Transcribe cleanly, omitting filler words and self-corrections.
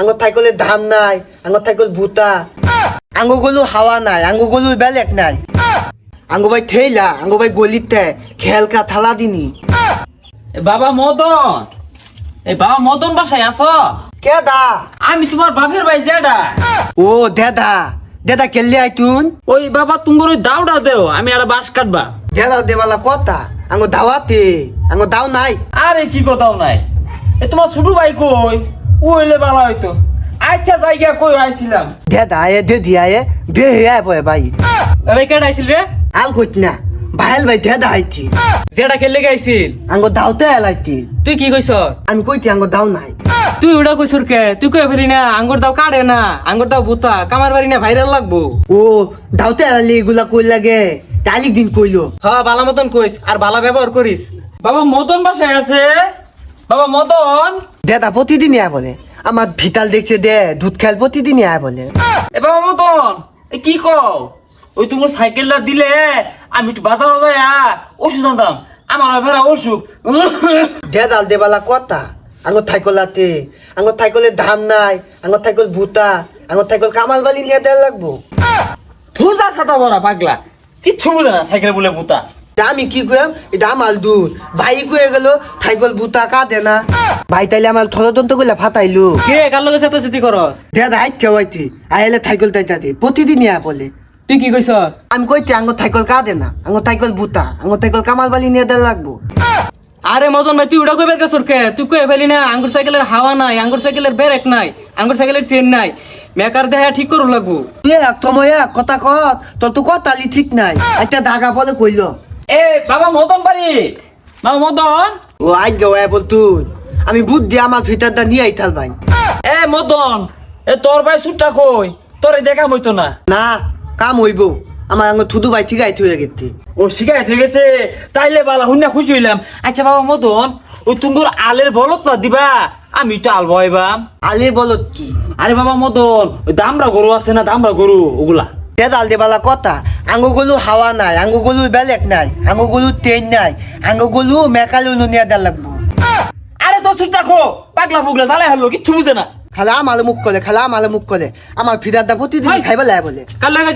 আঙ্গুর থাইকলে ধান নাই আঙ্গুর থাইকল ভুতা আঙ্গুগুলো হাওয়া নাই আঙ্গুগুলো বেলেক নাই আঙ্গু ভাই ঠেলা আঙ্গু ভাই গলিতে খেলকা থালা দিনি বাবা মদন, এই বাবা মদন বাসায় আছো? কে দা আমি তোমার বাপের ভাই জেডা। ও দেদা দেদা কেলে আইতুন ওই বাবা তুমি ওই দাওটা দেও, আমি একটা বাঁশ কাটবা। দেদা দেওয়ালা কথা আঙ্গু দাওয়াতে আঙ্গু দাও নাই আরে কি কথাও নাই, এ তোমার ছোট ভাই কই? ও হইলে ভালো হইতো। আচ্ছা জায়গা কই আইছিলাম? দেদা আয়ে দেদি আয়ে বে আয় পয় ভাই ভাই কেডা আইছিল রে? আল কইত না ভাইল ভাই দেদা আইতি জেডা খেললে গাইছিল? আঙ্গু দাওতে এলাইতি তুই কি কইছ? আমি কইতি আঙ্গু দাও নাই তুই ওটা কইছর কে? তুই কই ফেলি না আঙ্গুর দাও কাটে না, আঙ্গুর দাও ভুতা কামার বাড়ি না ভাইরাল লাগবো। ও দাওতে এলালি এগুলা কই লাগে তালিক দিন কইলো হ্যাঁ বালা মতন কইস আর বালা ব্যবহার করিস। বাবা মদন বাসায় আছে? বাবা মদন, দেদা প্রতিদিনই আয় বলে আমার ভিতাল দেখছে দে দুধ খেল প্রতিদিনই আয় বলে এ বাবা মদন, এ কি কও? ওই তোমার সাইকেলটা দিলে আমি একটু বাজার যাইয়া ওষুধ আনতাম, আমার ভেড়া অসুখ। দেদাল দেবালা কথা আঙ্গুর থাইকলাতে আঙ্গুর থাইকলে ধান নাই আঙ্গুর থাইকল ভুতা আঙ্গুর থাইকল কামাল বালি নিয়ে দেওয়া লাগবো থুজা ছাতা বড়া পাগলা, কিচ্ছু বুঝে না সাইকেল বলে বুতা। তা আমি কি কইম এটা আমার দুধ ভাই কয়ে গেল থাইকল ভুতা কা দে না ভাই তাইলে আমার থলতন্ত্র গুলা ফাটাইলো কে কার লগে সাথে সাথে করস? দেদা হাইট খেওয়াইতে আইলে থাইকল তাইতাতে প্রতিদিনই আয় বলে তুই কি কইছ? আমি কইতে আঙ্গুর থাইকল কা দে না আঙ্গুর থাইকল ভুতা আঙ্গুর থাইকল কামাল বালি নিয়ে দেওয়া লাগবো আরে মদন ভাই তুই ওটা কইবার গেছর কে? তুই কই ফেলি না আঙ্গুর সাইকেলের হাওয়া নাই, আঙ্গুর সাইকেলের ব্রেক নাই, আঙ্গুর সাইকেলের চেন নাই, মেকার দেহা ঠিক করু লাগবো। তুই এক সময় কথা কত তোর তো কথালি ঠিক নাই একটা ধাগা বলে কইলো এ বাবা মদন বাড়ি, বাবা মদন, ও আজ গাওয়া বল তুই আমি বুদ্ধি আমার ভিতরটা নিয়ে আইতাল ভাই এ মদন, এ তোর ভাই সুটটা কই? তোরে দেখা হইতো না। না কাম হইব আমার আঙ্গ থুদু ভাই ঠিক আইতে হয়ে গেছে ও শিকায়ত হয়ে গেছে, তাইলে বালা হুন্না খুশি হইলাম। আচ্ছা বাবা মদন, ওই তুমি আলের বলত না দিবা, আমি তো আল বইবাম। আলে বল কি আরে বাবা মদন, ওই দামরা গরু আছে না, দামরা গরু ওগুলা। তেদাল দেবালা কথা আঙ্গুগুলো হাওয়া নাই আঙ্গুগুলো বেলেক নাই আঙ্গুগুলো তেল নাই আঙ্গুগুলো মেকালু নিয়ে দেওয়া লাগবো আরে তোর সুটটা কো পাগলা ফুগলা জ্বালাই হলো, কিচ্ছু বুঝে না। খালা আমার মুখ করে খালা আমার মুখ করে আমার ফিরারটা প্রতিদিন খাইবে লাগে বলে কাল লাগা